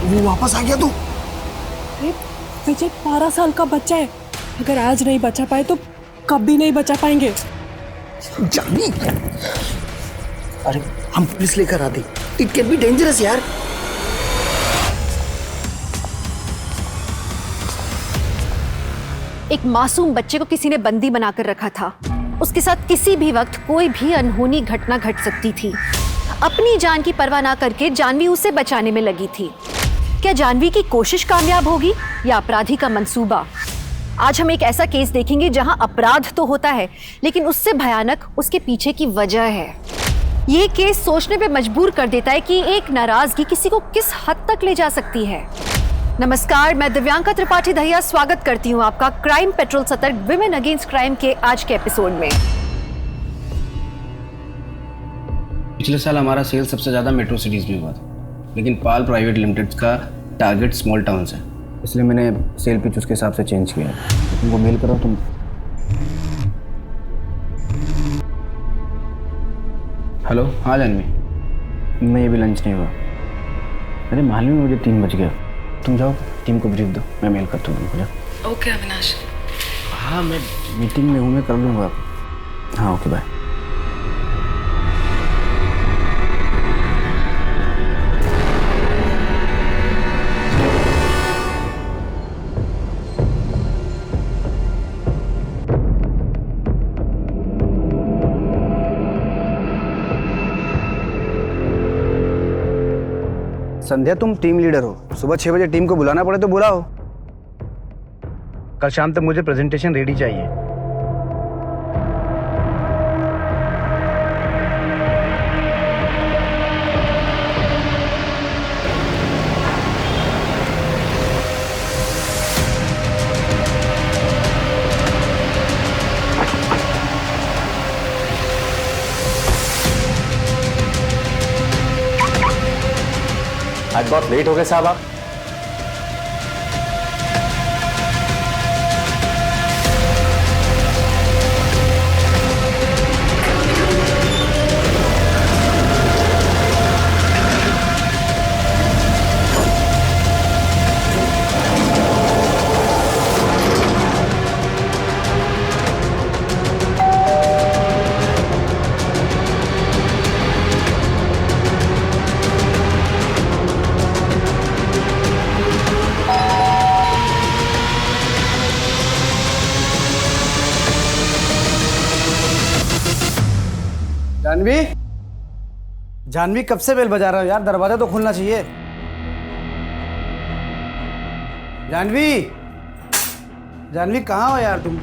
वो वापस आ गया तू? अरे विजय 12 साल का बच्चा है, अगर आज नहीं बचा पाए तो कभी नहीं बचा पाएंगे। जानी, अरे हम पुलिस लेकर आते, इट कैन बी डेंजरस यार। एक मासूम बच्चे को किसी ने बंदी बनाकर रखा था। उसके साथ किसी भी वक्त कोई भी अनहोनी घटना घट सकती थी। अपनी जान की परवाह ना करके जानवी उसे बचाने में लगी थी। क्या जानवी की कोशिश कामयाब होगी या अपराधी का मंसूबा? आज हम एक ऐसा केस देखेंगे जहां अपराध तो होता है, लेकिन उससे भयानक उसके पीछे की वजह है। ये केस सोचने पे मजबूर कर देता है कि एक नाराजगी किसी को किस हद तक ले जा सकती है। नमस्कार, मैं दिव्यांका त्रिपाठी दहिया स्वागत करती हूँ आपका क्राइम पेट्रोल सतर्क विमेन अगेंस्ट क्राइम के आज के एपिसोड में। पिछले साल हमारा सेल सबसे ज़्यादा मेट्रो सिटीज़ में हुआ था, लेकिन पाल प्राइवेट लिमिटेड का टारगेट स्मॉल टाउन्स है, इसलिए मैंने सेल पिच उसके हिसाब से चेंज किया है। तुमको मेल करो तुम। हेलो, हाँ जानवी, मैं ये भी लंच नहीं हुआ। अरे मालूम है मुझे 3 बज गया। तुम जाओ, टीम को ब्रीफ दो, मैं मेल करता हूँ तुमको। जाओ। ओके अविनाश। हाँ मैं मीटिंग में हूँ, मैं कर लूँगा। हाँ ओके बाय। संध्या, तुम टीम लीडर हो, सुबह 6 बजे टीम को बुलाना पड़े तो बुलाओ। कल शाम तक मुझे प्रेजेंटेशन रेडी चाहिए। आज बहुत लेट हो गए साहब आप। जानवी, जानवी कब से बेल बजा रहा हो यार? दरवाजा तो खुलना चाहिए। जानवी, जानवी कहाँ हो यार तुम?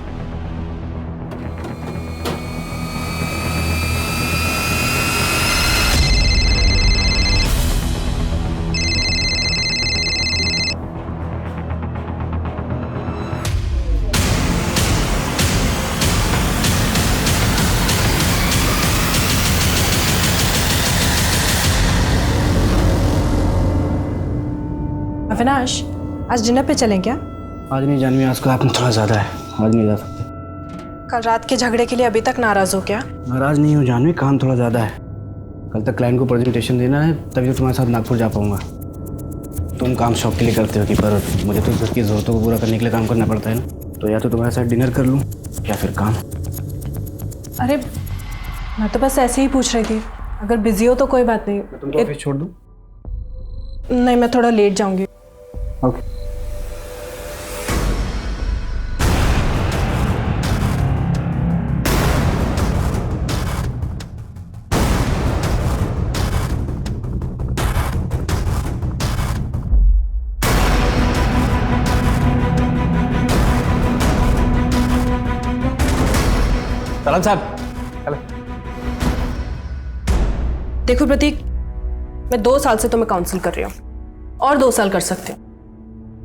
अविनाश, आज डिनर पे चलें क्या? आज नहीं जानवी, आज का आपने थोड़ा ज़्यादा है, आज नहीं जा सकते। कल रात के झगड़े के लिए अभी तक नाराज हो क्या? नाराज नहीं हूँ जानवी, काम थोड़ा ज़्यादा है। कल तक क्लाइंट को प्रेजेंटेशन देना है, तभी तो तुम्हारे साथ नागपुर जा पाऊँगा। तुम काम शौक के लिए करते हो कि, पर मुझे तो घर की ज़रूरतों को पूरा करने के लिए काम करना पड़ता है ना। तो या तो तुम्हारे साथ डिनर कर लूँ या फिर काम। अरे मैं तो बस ऐसे ही पूछ रही थी, अगर बिजी हो तो कोई बात नहीं। मैं तुमको ऑफिस छोड़ दूँ? नहीं, मैं थोड़ा लेट जाऊंगी। ओके। सलाम साहब। देखो प्रतीक, मैं 2 साल से तुम्हें काउंसिल कर रही हूँ और 2 साल कर सकती हूँ,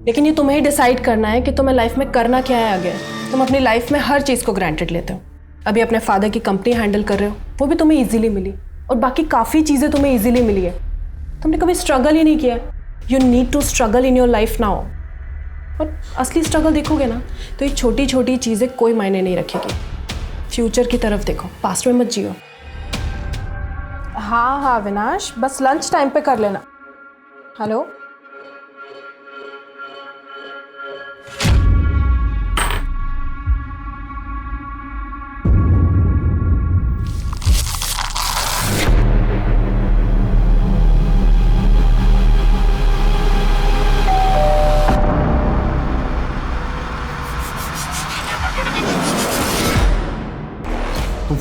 लेकिन ये तुम्हें ही डिसाइड करना है कि तुम्हें लाइफ में करना क्या है आगे। तुम अपनी लाइफ में हर चीज़ को ग्रांटेड लेते हो। अभी अपने फादर की कंपनी हैंडल कर रहे हो, वो भी तुम्हें इजीली मिली, और बाकी काफ़ी चीज़ें तुम्हें इजीली मिली है। तुमने कभी स्ट्रगल ही नहीं किया। You need to struggle in your life now. और असली स्ट्रगल देखोगे ना, तो ये छोटी छोटी चीज़ें कोई मायने नहीं रखेगी। फ्यूचर की तरफ देखो, पास्ट में मत जियो। हाँ हाँ अविनाश, बस लंच टाइम पे कर लेना। हेलो,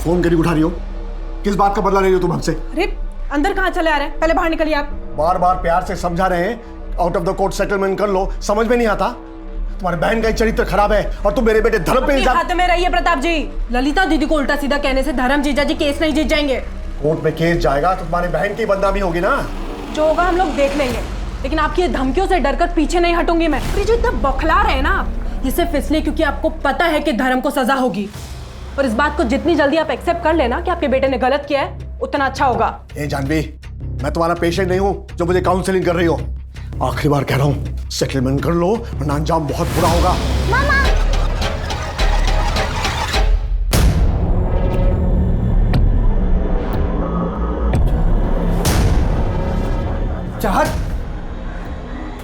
फोन करी उठा रही हो? किस बात का बदला ले रही हो तुम हमसे? अरे अंदर कहाँ चले आ रहे हैं? पहले बाहर निकलिए आप। बार बार प्यार से समझा रहे हैं, out of the court settlement कर लो, समझ में नहीं आता? तुम्हारे बहन का ही चरित्र खराब है और तुम मेरे बेटे धर्म पे इल्जाम। हाथ में रहिए प्रताप जी। ललिता दीदी को उल्टा सीधा कहने से धर्म जीजा जी केस नहीं जीत जाएंगे। कोर्ट में केस जाएगा तो तुम्हारी बहन की बदनामी होगी ना। जो होगा हम लोग देख लेंगे, लेकिन आपकी धमकियों से डरकर पीछे नहीं हटूंगी मैं। ये जो इतना बौखला रहे हैं ना, ये सिर्फ इसलिए क्योंकि आपको पता है कि धर्म को सजा होगी। और इस बात को जितनी जल्दी आप एक्सेप्ट कर लेना कि आपके बेटे ने गलत किया है, उतना अच्छा होगा। ए जानवी, मैं तुम्हारा पेशेंट नहीं हूं जो मुझे काउंसलिंग कर रही हो। आखिरी बार कह रहा हूं, सेटलमेंट कर लो वरना अंजाम बहुत बुरा होगा। मामा चाहत,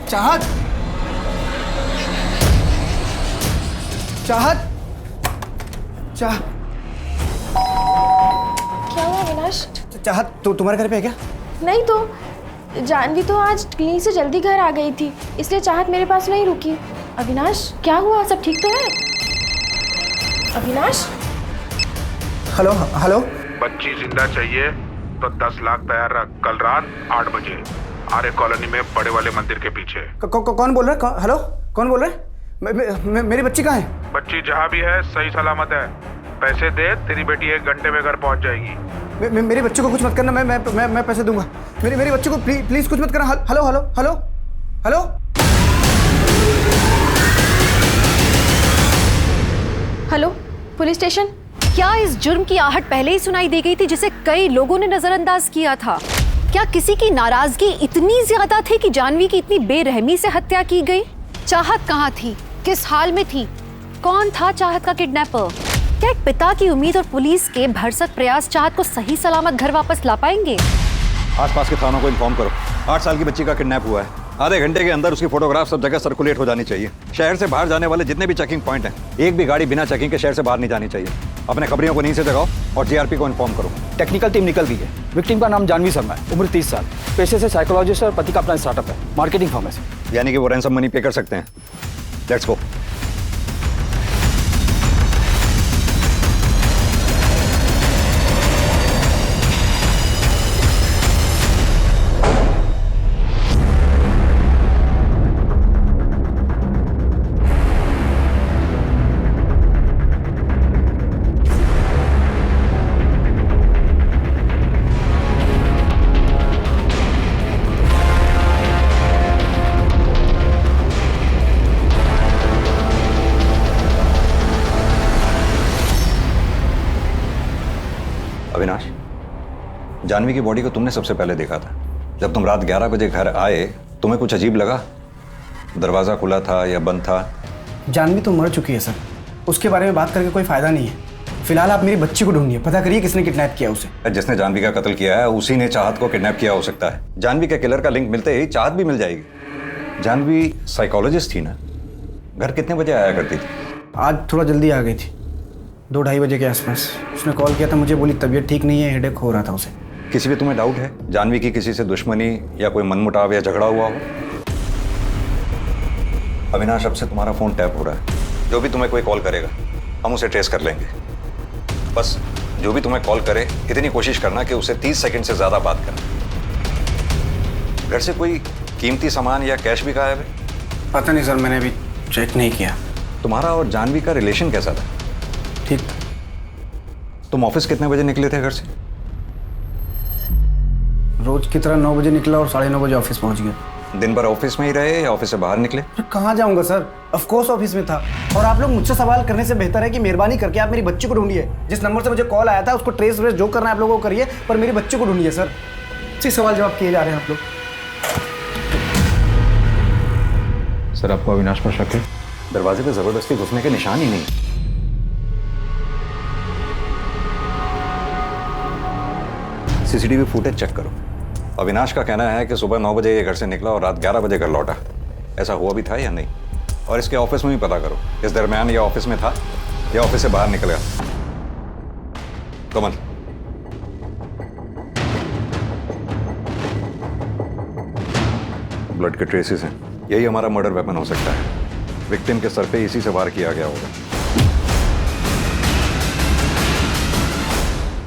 चाहत, चाहत, चाह क्या हुआ अविनाश? चाहत, तो तुम्हारे घर पे है क्या? नहीं तो जानवी तो आज क्लिनिक से जल्दी घर आ गई थी, इसलिए चाहत मेरे पास नहीं रुकी। अविनाश क्या हुआ, सब ठीक तो है? Avinash hello hello. बच्ची जिंदा चाहिए तो 10 लाख तैयार रख। कल रात 8 बजे आर्य कॉलोनी में बड़े वाले मंदिर के पीछे। कौन बोल रहा है? हेलो, कौन बोल रहा है? मेरी बच्ची कहाँ है? बच्ची जहाँ भी है सही सलामत है। पैसे दे, तेरी बेटी 1 घंटे में घर पहुँच जाएगी। मेरे बच्चे को कुछ मत करना, मैं पैसे दूंगा। मेरे बच्चे को प्लीज कुछ मत करना। Hello hello hello hello. Hello, police station. क्या इस जुर्म की आहट पहले ही सुनाई दे गई थी जिसे कई लोगों ने नजरअंदाज किया था? क्या किसी की नाराजगी इतनी ज्यादा थी कि जानवी की इतनी बेरहमी से हत्या की गई? चाहत कहाँ थी? किस हाल में थी? कौन था चाहत का किडनैपर? क्या एक पिता की उम्मीद और पुलिस के भरसक प्रयास चाहत को सही सलामत घर वापस ला पाएंगे? आसपास के थानों को इन्फॉर्म करो। 8 साल की बच्ची का किडनैप हुआ है। आधे घंटे के अंदर उसकी फोटोग्राफ सब जगह सर्कुलेट हो जानी चाहिए। शहर से बाहर जाने वाले जितने भी चेकिंग पॉइंट हैं, एक भी गाड़ी बिना चेकिंग के शहर से बाहर नहीं जानी चाहिए। अपने खबरियों को नींद से जगाओ और जीआरपी को इन्फॉर्म करो। टेक्निकल टीम निकल गई है। विक्टिम का नाम जानवी शर्मा है, उम्र 30 साल, पेशे से साइकोलॉजिस्ट और पति का अपना स्टार्टअप है, मार्केटिंग फर्म है। यानी कि वो रैंसम मनी पे कर सकते हैं। Let's go. अविनाश, जानवी की बॉडी को तुमने सबसे पहले देखा था। जब तुम रात 11 बजे घर आए, तुम्हें कुछ अजीब लगा? दरवाजा खुला था या बंद था? जानवी तो मर चुकी है सर, उसके बारे में बात करके कोई फायदा नहीं है। फिलहाल आप मेरी बच्ची को ढूंढिए, पता करिए किसने किडनैप किया उसे। जिसने जानवी का कत्ल किया है उसी ने चाहत को किडनैप किया हो सकता है। जानवी के किलर का लिंक मिलते ही चाहत भी मिल जाएगी। जानवी साइकोलॉजिस्ट थी ना, घर कितने बजे आया करती थी? आज थोड़ा जल्दी आ गई थी, 2-2:30 बजे के आसपास। उसने कॉल किया था मुझे, बोली तबीयत ठीक नहीं है, हेडेक हो रहा था उसे। किसी भी तुम्हें डाउट है जानवी की किसी से दुश्मनी या कोई मनमुटाव या झगड़ा हुआ हो? अविनाश, अब से तुम्हारा फोन टैप हो रहा है। जो भी तुम्हें कोई कॉल करेगा हम उसे ट्रेस कर लेंगे। बस जो भी तुम्हें कॉल करे इतनी कोशिश करना कि उसे 30 सेकंड से ज्यादा बात करना। घर से कोई कीमती सामान या कैश भी गायब है? पता नहीं सर, मैंने अभी चेक नहीं किया। तुम्हारा और जानवी का रिलेशन कैसा था? ठीक। तुम ऑफिस कितने बजे निकले थे घर से? रोज की तरह 9 बजे निकला और 9:30 बजे ऑफिस पहुंच गया। दिन भर ऑफिस में ही रहे या ऑफिस से बाहर निकले? कहाँ जाऊंगा सर, ऑफ कोर्स ऑफिस में था। और आप लोग मुझसे सवाल करने से बेहतर है कि मेहरबानी करके आप मेरी बच्ची को ढूंढिए। जिस नंबर से मुझे कॉल आया था उसको ट्रेस व्रेस जो करना है आप लोगों को करिए, पर मेरी बच्ची को ढूंढिए सर। इसी सवाल जवाब किए जा रहे हैं आप लोग। सर, आपको अविनाश पर शक है? दरवाजे पे जबरदस्ती घुसने के निशान ही नहीं। सीसीटीवी फुटेज चेक करो। अविनाश का कहना है कि सुबह 9 बजे ये घर से निकला और रात 11 बजे घर लौटा। ऐसा हुआ भी था या नहीं? और इसके ऑफिस में भी पता करो, इस दरमियान ये ऑफिस में था या ऑफिस से बाहर निकल गया। कमल, ब्लड के ट्रेसेस हैं, यही हमारा मर्डर वेपन हो सकता है। विक्टिम के सर पे इसी से वार किया गया होगा।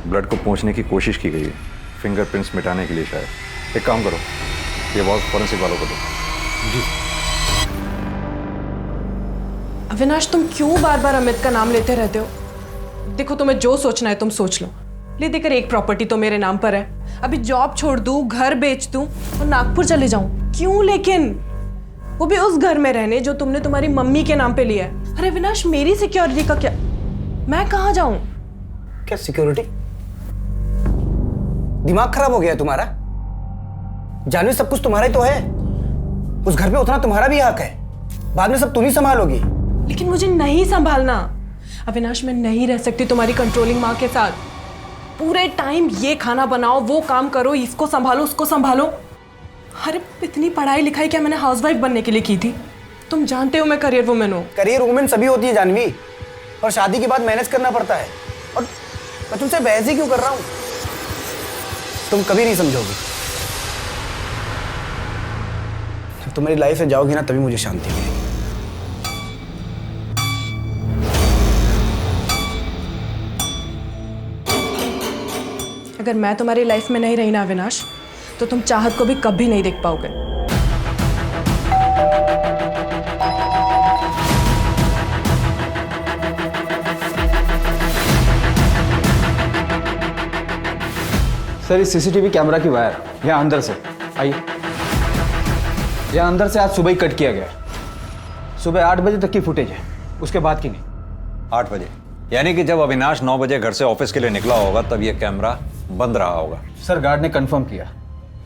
ब्लड को पहुंचने की कोशिश की गई है, फिंगरप्रिंट्स मिटाने के लिए शायद। एक काम करो, ये बहुत फॉरेंसिक वालों को दो। अविनाश, तुम क्यों बार बार अमित का नाम लेते रहते हो? देखो, तुम्हें जो सोचना है तुम सोच लो। ले देकर एक प्रॉपर्टी तो मेरे नाम पर है। अभी जॉब छोड़ दूं, घर बेच दूं और नागपुर चले जाऊं? क्यों लेकिन? वो भी उस घर में रहने जो तुमने तुम्हारी मम्मी के नाम पे लिया है। अरे अविनाश, मेरी सिक्योरिटी का क्या? मैं कहाँ जाऊं? क्या सिक्योरिटी? दिमाग खराब हो गया है तुम्हारा? जानवी, सब कुछ तुम्हारा ही तो है। उस घर पे उतना तुम्हारा भी हक है। बाद में सब तुम ही संभालोगी। लेकिन मुझे नहीं संभालना अविनाश। मैं नहीं रह सकती तुम्हारी कंट्रोलिंग माँ के साथ। पूरे टाइम ये खाना बनाओ, वो काम करो, इसको संभालो, उसको संभालो। अरे इतनी पढ़ाई लिखाई क्या मैंने हाउसवाइफ बनने के लिए की थी? तुम जानते हो मैं करियर वुमेन हूँ। करियर वुमेन सभी होती है जानवी, और शादी के बाद मैनेज करना पड़ता है। और मैं तुमसे बहस ही क्यों कर रहा हूँ? तुम कभी नहीं समझोगी। जब तुम मेरी लाइफ से जाओगी ना, तभी मुझे शांति मिलेगी। अगर मैं तुम्हारी लाइफ में नहीं रही ना अविनाश, तो तुम चाहत को भी कभी नहीं देख पाओगे। सर, इस सीसीटीवी कैमरा की वायर यहाँ अंदर से आइए, यहाँ अंदर से आज सुबह ही कट किया गया है। सुबह 8 बजे तक की फुटेज है, उसके बाद की नहीं। 8 बजे? यानी कि जब अविनाश 9 बजे घर से ऑफिस के लिए निकला होगा तब ये कैमरा बंद रहा होगा। सर, गार्ड ने कंफर्म किया,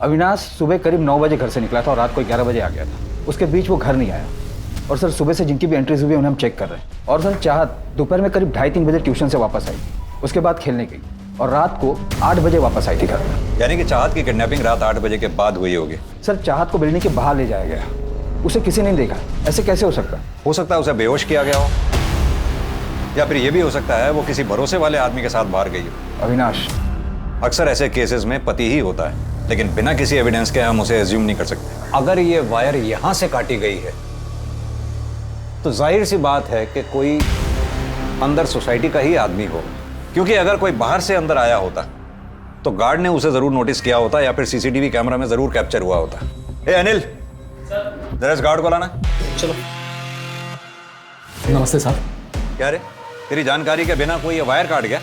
अविनाश सुबह करीब 9 बजे घर से निकला था और रात को 11 बजे आ गया था। उसके बीच वो घर नहीं आया। और सर, सुबह से जिनकी भी एंट्रीज हुई उन्हें हम चेक कर रहे हैं। और सर, चाहत दोपहर में करीब 2:30-3 बजे ट्यूशन से वापस आई, उसके बाद खेलने गई और रात को 8 बजे वापस आई थी घर में। यानी कि चाहत की किडनैपिंग रात 8 बजे के बाद हुई होगी। सर, चाहत को बिल्डिंग के बाहर ले जाया गया, उसे किसी ने नहीं देखा। ऐसे कैसे हो सकता? हो सकता है उसे बेहोश किया गया हो, या फिर यह भी हो सकता है वो किसी भरोसे वाले आदमी के साथ बाहर गई हो। अविनाश, अक्सर ऐसे केसेस में पति ही होता है, लेकिन बिना किसी एविडेंस के हम उसे एज्यूम नहीं कर सकते। अगर ये वायर यहां से काटी गई है तो जाहिर सी बात है कि कोई अंदर सोसाइटी का ही आदमी हो, क्योंकि अगर कोई बाहर से अंदर आया होता तो गार्ड ने उसे जरूर नोटिस किया होता या फिर सीसीटीवी कैमरा में जरूर कैप्चर हुआ होता। ए अनिल, जरा इस गार्ड को लाना। चलो। नमस्ते साहब। क्या रे, तेरी जानकारी के बिना कोई ये वायर काट गया?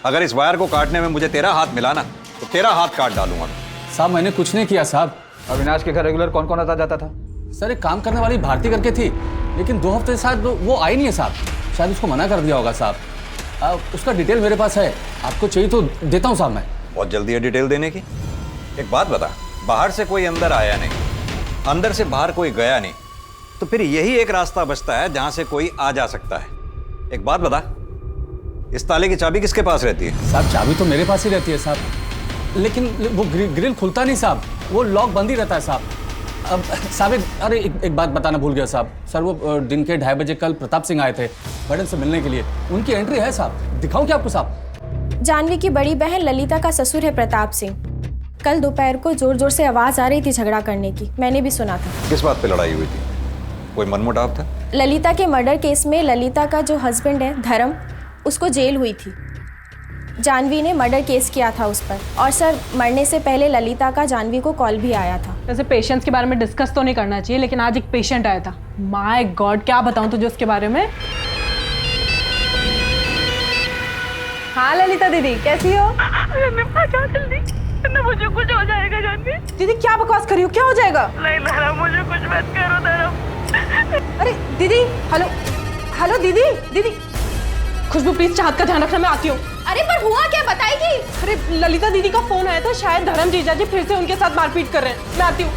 अगर इस वायर को काटने में मुझे तेरा हाथ मिला ना तो तेरा हाथ काट डालूंगा। साहब, मैंने कुछ नहीं किया साहब। अविनाश के घर रेगुलर कौन कौन आता जाता था? सर, एक काम करने वाली भारती करके थी, लेकिन 2 हफ्ते से वो आई नहीं है साहब। शायद उसको मना कर दिया होगा साहब। उसका डिटेल मेरे पास है, आपको चाहिए तो देता हूँ साहब। मैं बहुत जल्दी है डिटेल देने की। एक बात बता, बाहर से कोई अंदर आया नहीं, अंदर से बाहर कोई गया नहीं, तो फिर यही एक रास्ता बचता है जहां से कोई आ जा सकता है। एक बात बता, इस ताले की चाबी किसके पास रहती है? साहब, चाबी तो मेरे पास ही रहती है साहब, लेकिन वो ग्रिल खुलता नहीं साहब, वो लॉक बंद ही रहता है साहब। अब साहब, अरे एक बात बताना भूल गया साहब। सर, वो दिन के 2:30 बजे कल प्रताप सिंह आए थे मैडम से मिलने के लिए, उनकी एंट्री है साहब। दिखाऊं क्या आपको साहब? जानवी की बड़ी बहन ललिता का ससुर है प्रताप सिंह। कल दोपहर को जोर जोर से आवाज आ रही थी झगड़ा करने की, मैंने भी सुना था। किस बात पे लड़ाई हुई थी? कोई मनमुटाव था? ललिता के मर्डर केस में ललिता का जो हस्बैंड है धर्म, उसको जेल हुई थी। जानवी ने मर्डर केस किया था उस पर, और सर, मरने से पहले ललिता का जानवी को कॉल भी आया था। वैसे पेशेंट्स के बारे में डिस्कस तो नहीं करना चाहिए, लेकिन आज एक पेशेंट आया था। माय गॉड, क्या बताऊं तुझे उसके बारे में। हाँ ललिता दीदी, कैसी हो? जल्दी, मुझे कुछ हो जाएगा जानवी। दीदी क्या बकवास करी हो? क्या हो जाएगा? नहीं धर्म, मुझे कुछ मत करो धर्म। अरे दीदी, हेलो हेलो दीदी, दीदी खुशबू प्लीज चाहत का ध्यान रखना, मैं आती हूँ। अरे पर हुआ क्या, बताएगी? अरे ललिता दीदी का फोन आया था, शायद धर्म जीजा जी फिर से उनके साथ मारपीट कर रहे हैं। मैं आती हूँ।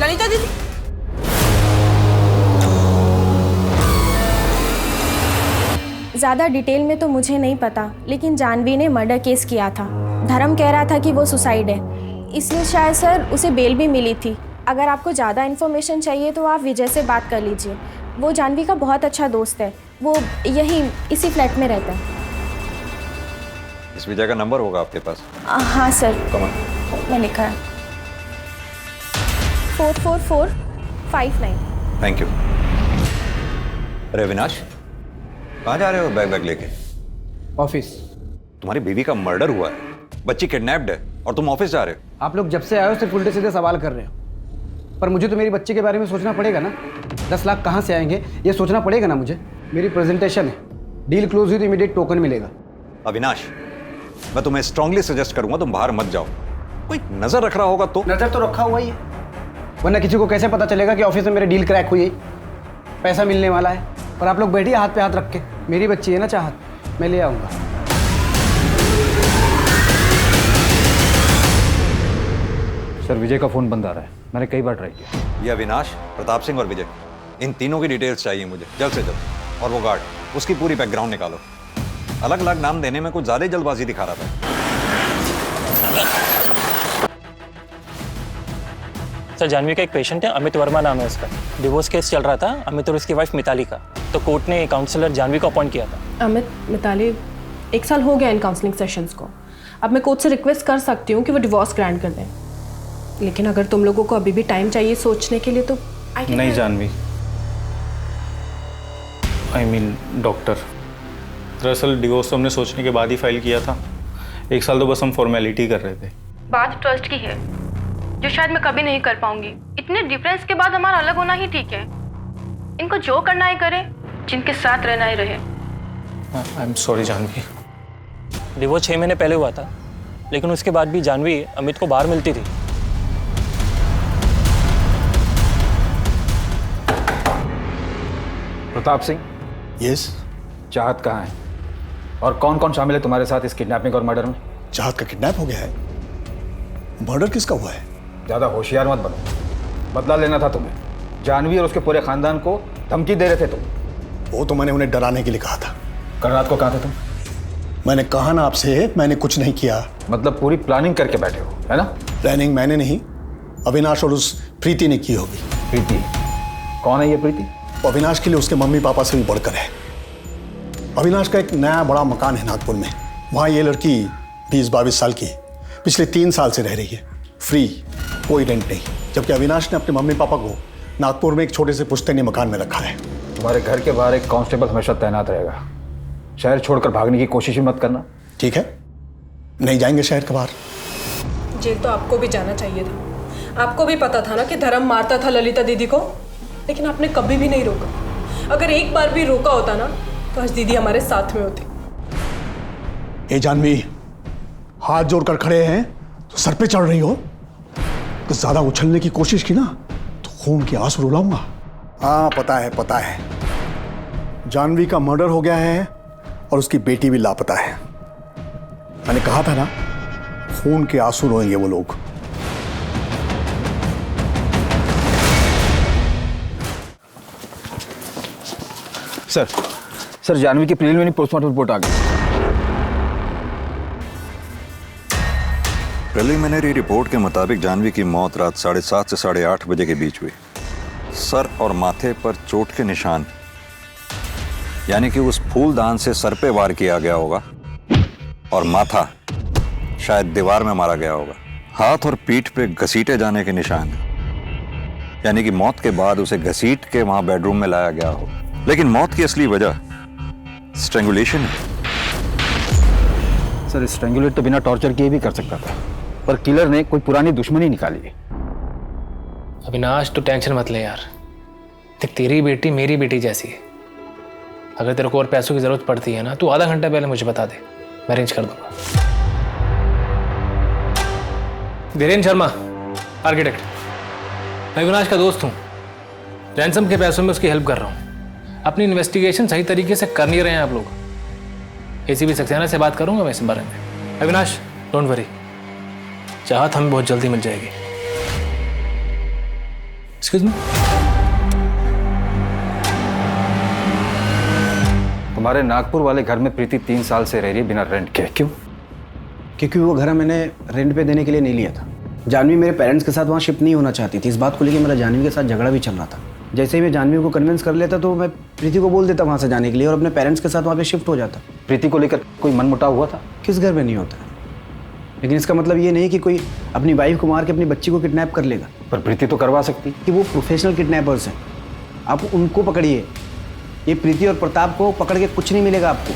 ललिता दीदी, ज़्यादा डिटेल में तो मुझे नहीं पता, लेकिन जानवी ने मर्डर केस किया था। धर्म कह रहा था कि वो सुसाइड है, इसलिए शायद सर उसे बेल भी मिली थी। अगर आपको ज़्यादा इन्फॉर्मेशन चाहिए तो आप विजय से बात कर लीजिए, वो जानवी का बहुत अच्छा दोस्त है, वो यही इसी फ्लैट में रहता है। इस विजय का नंबर होगा आपके पास? हाँ सर, मैं लिखा है 44459। Thank you. अरे अविनाश, कहाँ जा रहे हो बैग लेके? ऑफिस। तुम्हारी बीवी का मर्डर हुआ है, बच्ची किडनैप्ड है और तुम ऑफिस जा रहे हो। आप लोग जब से आए हो सिर्फ उल्टे सीधे सवाल कर रहे हो, पर मुझे तो मेरी बच्ची के बारे में सोचना पड़ेगा ना। 10 लाख कहाँ से आएंगे ये सोचना पड़ेगा ना मुझे। मेरी प्रेजेंटेशन है, डील क्लोज हुई तो इमीडिएट टोकन मिलेगा। अविनाश, मैं तुम्हें स्ट्रांगली सजेस्ट करूंगा तुम बाहर मत जाओ। कोई नजर रख रहा होगा तो। नजर तो रखा हुआ ही है, वरना किसी को कैसे पता चलेगा कि ऑफिस में मेरी डील क्रैक हुई है, पैसा मिलने वाला है। पर आप लोग बैठिए हाथ पे हाथ रख के, मेरी बच्ची है ना चाहत, मैं ले आऊँगा। सर विजय का फ़ोन बंद आ रहा है, मैंने कई बार ट्राई किया। ये अविनाश, प्रताप सिंह और विजय, इन तीनों की डिटेल्स चाहिए मुझे जल्द से जल्द। और वो गार्ड, उसकी पूरी बैकग्राउंड निकालो। अलग अलग नाम देने में कुछ ज़्यादा ही जल्दबाजी दिखा रहा था। सर जानवी का एक पेशेंट है, अमित वर्मा नाम है उसका। डिवोर्स केस चल रहा था अमित और उसकी वाइफ मिताली का, तो कोर्ट ने काउंसलर जानवी को अपॉइंट किया था। अमित मिताली 1 साल हो गया इन काउंसलिंग सेशंस को। अब मैं कोर्ट से रिक्वेस्ट कर सकती हूँ कि वो डिवोर्स ग्रांट कर दें, लेकिन अगर तुम लोगों को अभी भी टाइम चाहिए सोचने के लिए तो नहीं जानवी, आई मीन डॉक्टर, दरअसल डिवोर्स तो हमने सोचने के बाद ही फाइल किया था। 1 साल तो बस हम फॉर्मेलिटी कर रहे थे। बात ट्रस्ट की है जो शायद मैं कभी नहीं कर पाऊंगी। इतने डिफरेंस के बाद हमारा अलग होना ही ठीक है। इनको जो करना है करें, जिनके साथ रहना ही रहे। I am sorry Janhvi. Divorce 6 महीने पहले हुआ था, लेकिन उसके बाद भी जानवी अमित को बाहर मिलती थी। प्रताप सिंह। यस। चाहत कहाँ है और कौन कौन शामिल है तुम्हारे साथ इस किडनैपिंग और मर्डर में? चाहत का किडनैप हो गया है? मर्डर किसका हुआ है? ज़्यादा होशियार मत बनो, बदला लेना था तुम्हें। जानवी और उसके पूरे खानदान को धमकी दे रहे थे तुम। वो तो मैंने उन्हें डराने के लिए कहा था। कल रात को कहाँ थे तुम? मैंने कहा ना आपसे, मैंने कुछ नहीं किया। मतलब पूरी प्लानिंग करके बैठे हो, है ना? प्लानिंग मैंने नहीं, अविनाश और उस प्रीति ने की होगी। प्रीति? कौन है ये प्रीति? अविनाश के लिए उसके मम्मी पापा से भी बढ़कर है। अविनाश का एक नया बड़ा मकान है नागपुर में, वहाँ ये लड़की 20-22 साल की पिछले 3 साल से रह रही है, फ्री, कोई रेंट नहीं। जबकि अविनाश ने अपने मम्मी पापा को नागपुर में एक छोटे से पुश्तैनी मकान में रखा है। तुम्हारे घर के बाहर एक कांस्टेबल हमेशा तैनात रहेगा। शहर छोड़कर भागने की कोशिश भी मत करना। ठीक है, नहीं जाएंगे शहर के बाहर। जेल तो आपको भी जाना चाहिए था। आपको भी पता था ना कि धर्म मारता था ललिता दीदी को, लेकिन आपने कभी भी नहीं रोका। अगर एक बार भी रोका होता ना तो आज दीदी हमारे साथ में होती। ए जानवी, हाथ जोड़कर खड़े हैं तो सर पे चढ़ रही हो। तो ज्यादा उछलने की कोशिश की ना तो खून के आंसू रुलाऊंगा। हाँ पता है, जानवी का मर्डर हो गया है और उसकी बेटी भी लापता है। मैंने कहा था ना, खून के आंसू रोएंगे वो लोग। सर जानवी की प्रिलिमिनरी पोस्टमार्टम रिपोर्ट आ गई। प्रिलिमिनरी रिपोर्ट के मुताबिक जानवी की मौत रात 7:30 से 8:30 बजे के बीच हुई। सर और माथे पर चोट के निशान, यानी कि उस फूलदान से सर पे वार किया गया होगा और माथा शायद दीवार में मारा गया होगा। हाथ और पीठ पे घसीटे जाने के निशान, यानी कि मौत के बाद उसे घसीट के वहां बेडरूम में लाया गया हो। लेकिन मौत की असली वजह स्ट्रैंगुलेशन है। सर स्ट्रैंगुलेट तो बिना टॉर्चर किए भी कर सकता था, पर किलर ने कोई पुरानी दुश्मनी निकाली है। अविनाश तो टेंशन मत ले यार, देख तेरी बेटी मेरी बेटी जैसी है। अगर तेरे को और पैसों की जरूरत पड़ती है ना, तू आधा घंटा पहले मुझे बता दे, मैं अरेंज कर दूंगा। धीरेन्द्र शर्मा, आर्किटेक्ट, मैं अविनाश का दोस्त हूँ। रैंसम के पैसों में उसकी हेल्प कर रहा हूँ। अपनी इन्वेस्टिगेशन सही तरीके से कर नहीं रहे हैं आप लोग। एसीपी सक्सेना से बात करूंगा मैं इस बारे में। अविनाश डोंट वरी, चाहत हमें बहुत जल्दी मिल जाएगी। Excuse me. तुम्हारे नागपुर वाले घर में प्रीति 3 साल से रह रही है बिना रेंट के, क्यों? क्योंकि वो घर मैंने रेंट पे देने के लिए नहीं लिया था। जानवी मेरे पेरेंट्स के साथ वहाँ शिफ्ट नहीं होना चाहती थी। इस बात को लेकर मेरा जानवी के साथ झगड़ा भी चल रहा था। जैसे ही मैं जानवी को कन्विंस कर लेता तो मैं प्रीति को बोल देता वहाँ से जाने के लिए और अपने पेरेंट्स के साथ वहाँ पे शिफ्ट हो जाता। प्रीति को लेकर कोई मनमुटाव हुआ था? किस घर में नहीं होता, लेकिन इसका मतलब ये नहीं कि कोई अपनी वाइफ को मार के अपनी बच्ची को किडनैप कर लेगा। पर प्रीति तो करवा सकती कि वो प्रोफेशनल किडनैपर्स हैं, आप उनको पकड़िए। ये प्रीति और प्रताप को पकड़ के कुछ नहीं मिलेगा आपको।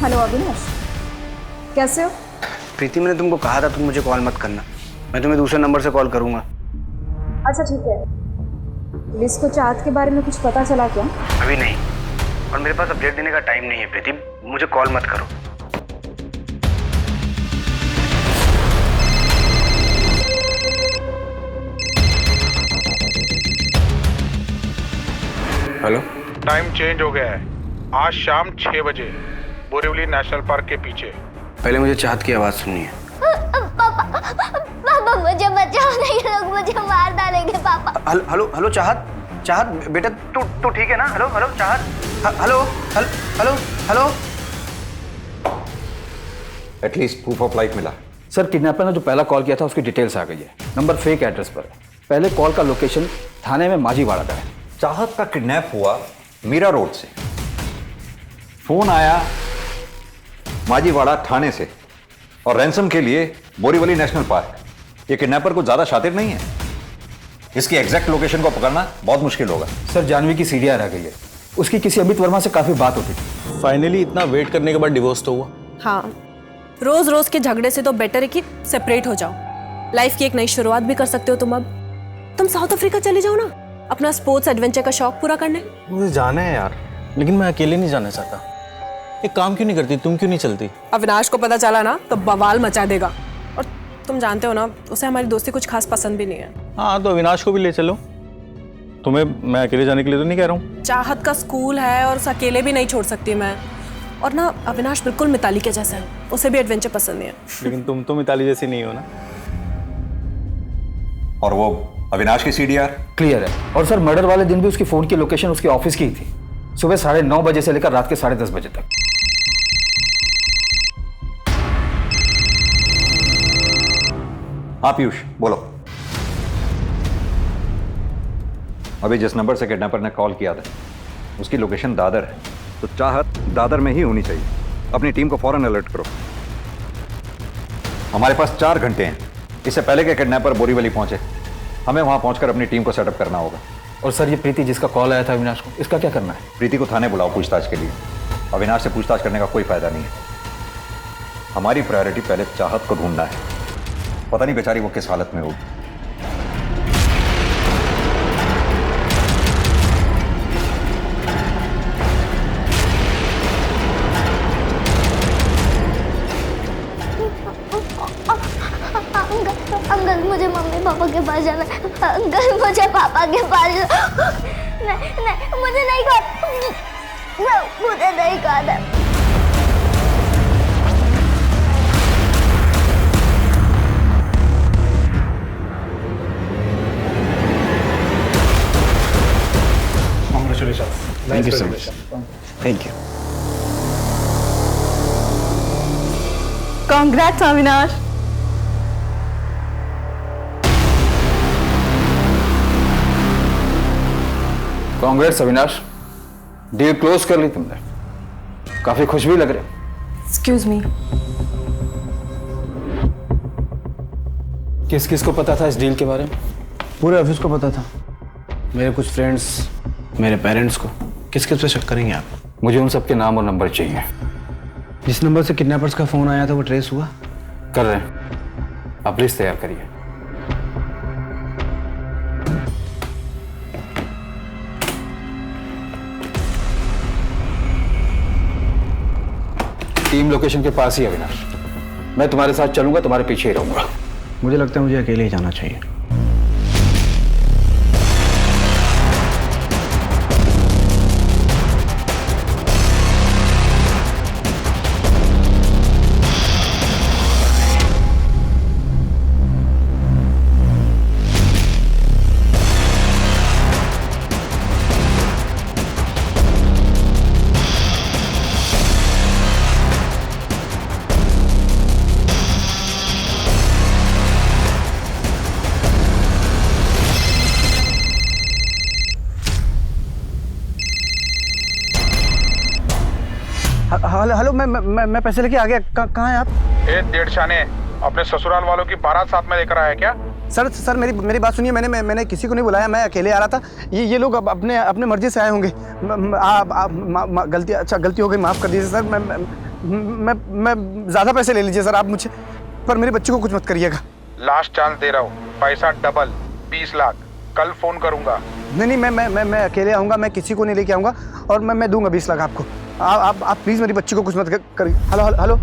हेलो अविनाश, कैसे हो? प्रीति, मैंने तुमको कहा था तुम मुझे कॉल मत करना, मैं तुम्हें दूसरे नंबर से कॉल करूंगा। अच्छा ठीक है। लिस को चाहत के बारे में कुछ पता चला क्या? अभी नहीं, और मेरे पास अपडेट देने का टाइम नहीं है प्रीति, मुझे कॉल मत करो। हेलो। टाइम चेंज हो गया है, आज शाम 6 बजे बोरीवली नेशनल पार्क के पीछे। पहले मुझे चाहत की आवाज़ सुननी है। पापा मुझे बचाओ, नहीं लोग मुझे मार डालेंगे पापा। हेलो हेलो चाहत, चाहत बेटा तू ठीक है ना? हेलो हेलो चाहत, hello hello hello. At least proof of life मिला। सर, किडनैपर ने जो पहला कॉल किया था उसकी डिटेल्स आ गई है। नंबर फेक एड्रेस पर है। पहले कॉल का लोकेशन थाने में माजीवाड़ा का है। चाहत का किडनैप हुआ मीरा रोड से, फोन आया माजीवाड़ा थाने से, और रैंसम के लिए बोरीवली नेशनल पार्क। ये किडनैपर को ज्यादा शातिर नहीं है, इसकी एग्जैक्ट लोकेशन को पकड़ना बहुत मुश्किल होगा। सर, जानवी की सीडीआर आ गई है। उसकी किसी अमित वर्मा से काफी बात होती थी। फाइनली इतना वेट करने के बाद डिवोर्स तो हुआ। हाँ, रोज रोज के झगड़े से तो बेटर है कि सेपरेट हो जाओ। लाइफ की एक नई शुरुआत भी कर सकते हो तुम। अब तुम साउथ अफ्रीका चले जाओ ना, अपना स्पोर्ट्स एडवेंचर का शौक पूरा करने। मुझे जाना है यार, लेकिन मैं अकेले नहीं जाना चाहता। एक काम क्यों नहीं करती, तुम क्यों नहीं चलती? अविनाश को पता चला ना तो बवाल मचा देगा, और तुम जानते हो ना उसे हमारी दोस्ती कुछ खास पसंद भी नहीं है। हाँ, तो अविनाश को भी ले चलो। तुम्हें मैं अकेले जाने के लिए तो नहीं कह रहा हूँ। चाहत का स्कूल है और उसे अकेले भी नहीं छोड़ सकती मैं। और ना अविनाश बिल्कुल मिताली के जैसा है, उसे भी एडवेंचर पसंद नहीं है। लेकिन तुम तो मिताली जैसी नहीं हो ना। और वो अविनाश की सीडीआर क्लियर है। और सर, मर्डर वाले दिन भी उसकी फोन की लोकेशन उसके ऑफिस की ही थी, सुबह 9:30 बजे से लेकर रात के 10:30 बजे तक। हाँ पीयूष, बोलो। अभी जिस नंबर से किडनैपर ने कॉल किया था उसकी लोकेशन दादर है, तो चाहत दादर में ही होनी चाहिए। अपनी टीम को फौरन अलर्ट करो। हमारे पास 4 घंटे हैं, इससे पहले के किडनैपर बोरीवली पहुंचे हमें वहां पहुंचकर अपनी टीम को सेटअप करना होगा। और सर, ये प्रीति जिसका कॉल आया था अविनाश को, इसका क्या करना है? प्रीति को थाने बुलाओ पूछताछ के लिए। अविनाश से पूछताछ करने का कोई फायदा नहीं है। हमारी प्रायोरिटी पहले चाहत को ढूंढना है। पता नहीं बेचारी वो किस हालत में होगी। अंकल, मुझे मम्मी पापा के पास जाना है। अंकल, मुझे पापा के पास नहीं, मुझे नहीं खाना, मुझे नहीं खाना। Thank you so much. Thank you. Congrats Avinash. Congrats Avinash, deal close कर ली तुमने। काफी खुश भी लग रहे। Excuse me. किस किस को पता था इस डील के बारे में? पूरे ऑफिस को पता था, मेरे कुछ फ्रेंड्स, मेरे पेरेंट्स को। किस किस पे शक करेंगे आप? मुझे उन सबके नाम और नंबर चाहिए। जिस नंबर से किडनैपर्स का फोन आया था वो ट्रेस हुआ? कर रहे हैं, आप लिस्ट तैयार करिए। टीम लोकेशन के पास ही अविनाश। मैं तुम्हारे साथ चलूंगा, तुम्हारे पीछे ही रहूंगा। मुझे लगता है मुझे अकेले ही जाना चाहिए। हेलो, मैं पैसे लेके आ गया। कहाँ हैं आप? डेढ़ शाने अपने ससुराल वालों की बारात साथ में लेकर आया क्या? सर मेरी बात सुनिए। मैंने किसी को नहीं बुलाया, मैं अकेले आ रहा था। ये लोग अपने मर्जी से आए होंगे। गलती हो गई, माफ़ कर दीजिए सर। मैं ज़्यादा पैसे ले लीजिए सर आप मुझे, पर मेरे बच्चे को कुछ मत करिएगा। लास्ट चांस दे रहा हूँ, पैसा डबल 20 लाख। कल फोन करूंगा। नहीं मैं अकेले आऊँगा, मैं किसी को नहीं लेके आऊँगा और मैं दूंगा 20 लाख आपको। आप प्लीज़ मेरी बच्ची को कुछ मत करिए। हेलो।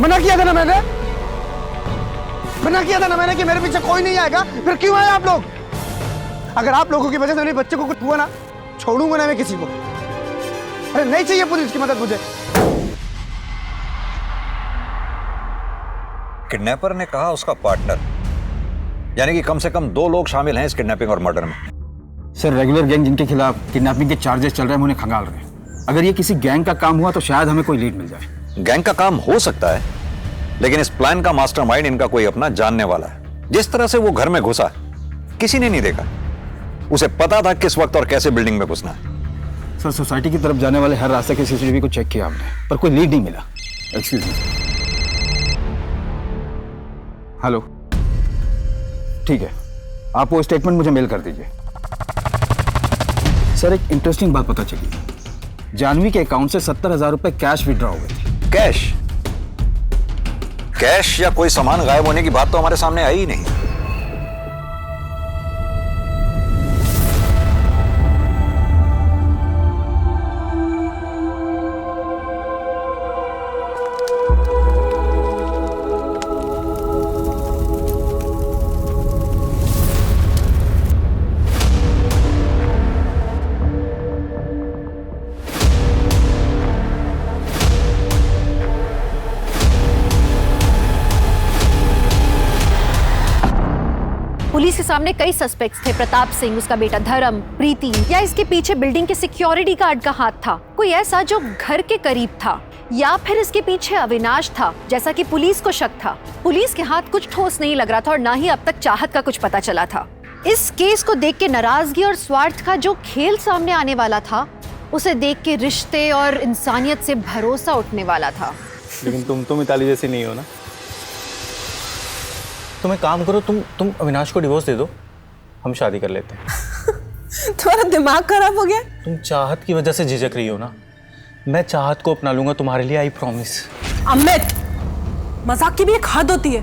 मना किया था ना मैंने कि मेरे पीछे कोई नहीं आएगा, फिर क्यों आए आप लोग? अगर आप लोगों की वजह से मेरे बच्चे को कुछ हुआ ना, छोड़ूंगा ना मैं किसी को। अरे नहीं चाहिए पुलिस की मदद मुझे। किडनैपर ने कहा उसका पार्टनर, यानी कि कम से कम 2 लोग शामिल हैं इस किडनैपिंग और मर्डर में। सर रेगुलर गैंग जिनके खिलाफ किडनैपिंग के चार्जेस चल रहे हैं उन्हें खंगाल रहे हैं। अगर ये किसी गैंग का काम हुआ तो शायद हमें कोई लीड मिल जाए। गैंग का काम हो सकता है, लेकिन इस प्लान का मास्टरमाइंड इनका कोई अपना जानने वाला है। जिस तरह से वो घर में घुसा किसी ने नहीं देखा, उसे पता था किस वक्त और कैसे बिल्डिंग में घुसना है। सर सोसाइटी की तरफ जाने वाले हर रास्ते के सीसीटीवी को चेक किया हमने, पर कोई लीड नहीं मिला। Excuse me. हेलो, ठीक है, आप वो स्टेटमेंट मुझे मेल कर दीजिए। सर एक इंटरेस्टिंग बात पता चली, जानवी के अकाउंट से 70,000 रुपए कैश विड्रॉ हुए थे। कैश या कोई सामान गायब होने की बात तो हमारे सामने आई ही नहीं। पुलिस के सामने कई सस्पेक्ट्स थे, प्रताप सिंह, उसका बेटा धर्म, प्रीति, या इसके पीछे बिल्डिंग के सिक्योरिटी गार्ड का हाथ था, कोई ऐसा जो घर के करीब था, या फिर इसके पीछे अविनाश था, जैसा कि पुलिस को शक था। पुलिस के हाथ कुछ ठोस नहीं लग रहा था और ना ही अब तक चाहत का कुछ पता चला था। इस केस को देख के नाराजगी और स्वार्थ का जो खेल सामने आने वाला था, उसे देख के रिश्ते और इंसानियत से भरोसा उठने वाला था। लेकिन तुम तो मिताली जैसी नहीं हो ना। तुम एक काम करो, तुम अविनाश को डिवोर्स दे दो, हम शादी कर लेते हैं। तुम्हारा दिमाग खराब हो गया? तुम चाहत की वजह से झिझक रही हो ना, मैं चाहत को अपना लूंगा तुम्हारे लिए, आई प्रॉमिस। अमित, मजाक की भी एक हद होती है।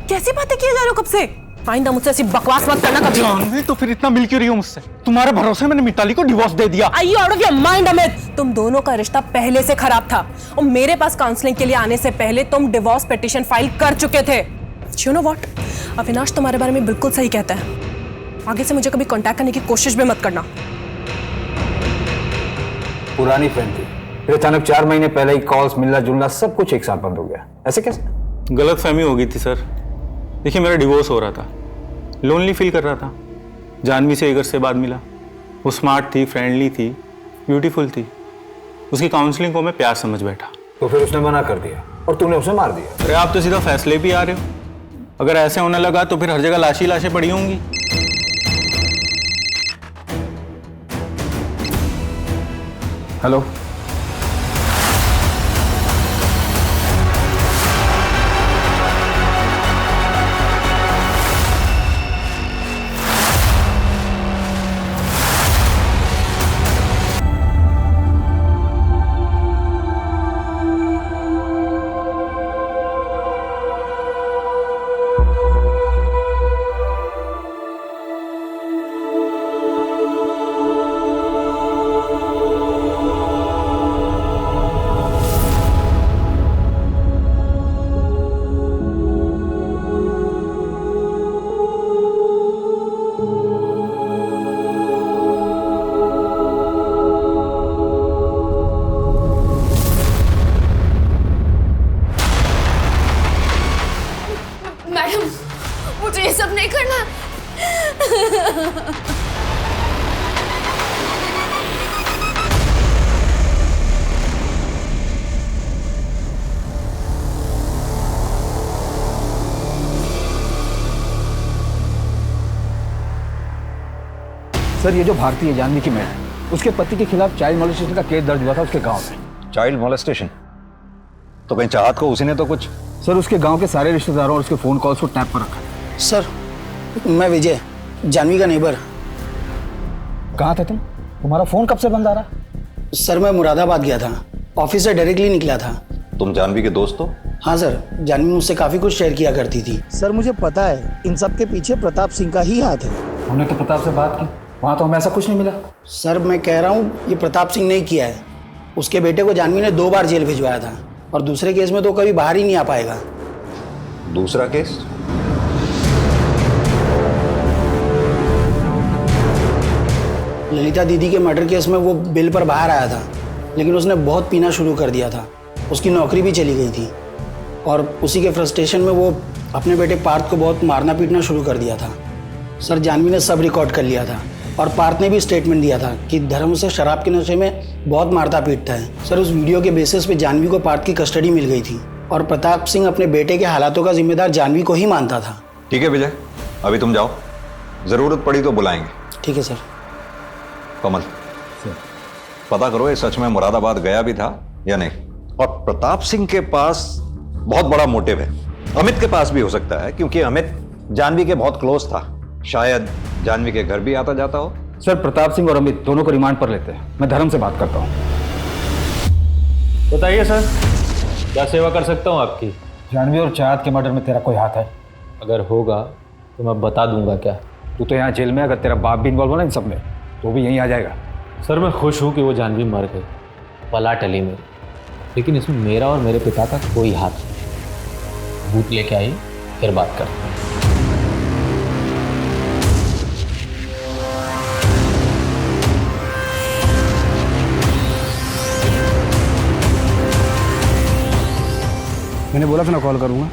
कैसी बातें किए जा रहे हो कब से? आइंदा मुझसे ऐसी बकवास मत करना कभी। जानवी तो फिर इतना मिल क्यों रही हो मुझसे? तुम्हारे भरोसे मैंने मिताली को डिवोर्स दे दिया। Are you out of your mind, Amit? तुम दोनों का रिश्ता पहले से खराब था और मेरे पास काउंसलिंग के लिए आने से पहले तुम डिवोर्स पिटीशन फाइल कर चुके थे। You know what? अविनाश तुम्हारे बारे में बिल्कुल सही कहता है। आगे से मुझे कभी कांटेक्ट करने की कोशिश भी मत करना। पुरानी फ्रेंड थी, फिर अचानक 4 महीने पहले ही कॉल्स, मिलना जुलना सब कुछ एक साथ बंद हो गया। ऐसे कैसे? गलतफहमी हो गई थी सर। देखिए मेरा डिवोर्स हो रहा था, लोनली फील कर रहा था। जानवी से 1 वर्ष से बाद मिला। वो स्मार्ट थी, फ्रेंडली थी, ब्यूटीफुल थी। उसकी काउंसलिंग को मैं प्यार समझ बैठा। तो फिर उसने मना कर दिया और तूने उसे मार दिया। अरे आप तो सीधा फैसले भी आ रहे हो। अगर ऐसे होने लगा तो फिर हर जगह लाश ही लाशें पड़ी होंगी। हेलो, मैडम, मुझे ये सब नहीं करना। सर ये जो भारतीय जानवी की मैड है, उसके पति के खिलाफ चाइल्ड मॉलेस्टेशन का केस दर्ज हुआ था उसके गांव में। Child molestation? तो कहीं चाहत को उसी ने तो कुछ? सर उसके गांव के सारे रिश्तेदारों और उसके फोन कॉल्स को टैप पर रखा है। सर मैं विजय, जानवी का नेबर। कहाँ थे तुम? तुम्हारा फोन कब से बंद आ रहा? सर मैं मुरादाबाद गया था, ऑफिस से डायरेक्टली निकला था। तुम जानवी के दोस्त हो? हाँ सर, जानवी मुझसे काफ़ी कुछ शेयर किया करती थी। सर मुझे पता है इन सब के पीछे प्रताप सिंह का ही हाथ है। हमने तो प्रताप से बात की, वहाँ तो हमें ऐसा कुछ नहीं मिला। सर मैं कह रहा हूँ ये प्रताप सिंह ने किया है। उसके बेटे को जानवी ने 2 बार जेल भिजवाया था और दूसरे केस में तो कभी बाहर ही नहीं आ पाएगा। दूसरा केस? ललिता दीदी के मर्डर केस में वो बेल पर बाहर आया था, लेकिन उसने बहुत पीना शुरू कर दिया था। उसकी नौकरी भी चली गई थी और उसी के फ्रस्ट्रेशन में वो अपने बेटे पार्थ को बहुत मारना पीटना शुरू कर दिया था। सर जानवी ने सब रिकॉर्ड कर लिया था और पार्थ ने भी स्टेटमेंट दिया था कि धर्म उसे शराब के नशे में बहुत मारता पीटता है। सर उस वीडियो के बेसिस पे जानवी को पार्थ की कस्टडी मिल गई थी और प्रताप सिंह अपने बेटे के हालातों का जिम्मेदार जानवी को ही मानता था। ठीक है विजय, अभी तुम जाओ, जरूरत पड़ी तो बुलाएंगे। ठीक है सर। कमल पता करो ये सच में मुरादाबाद गया भी था या नहीं। और प्रताप सिंह के पास बहुत बड़ा मोटिव है, अमित के पास भी हो सकता है क्योंकि अमित जानवी के बहुत क्लोज था। शायद जानवी के घर भी आता जाता हो। सर प्रताप सिंह और अमित दोनों को रिमांड पर लेते हैं, मैं धर्म से बात करता हूँ। बताइए सर, क्या सेवा कर सकता हूँ आपकी? जानवी और चाहत के मर्डर में तेरा कोई हाथ है? अगर होगा तो मैं बता दूंगा। क्या तू तो यहाँ जेल में, अगर तेरा बाप भी इन्वॉल्व हो ना इन सब में तो भी यहीं आ जाएगा। सर मैं खुश हूँ कि वो जानवी मर गई, पला टली मेरी, लेकिन इसमें मेरा और मेरे पिता का कोई हाथ नहीं। भूत लेके आई, फिर बात करते हैं। मैंने बोला था ना कॉल करूँगा,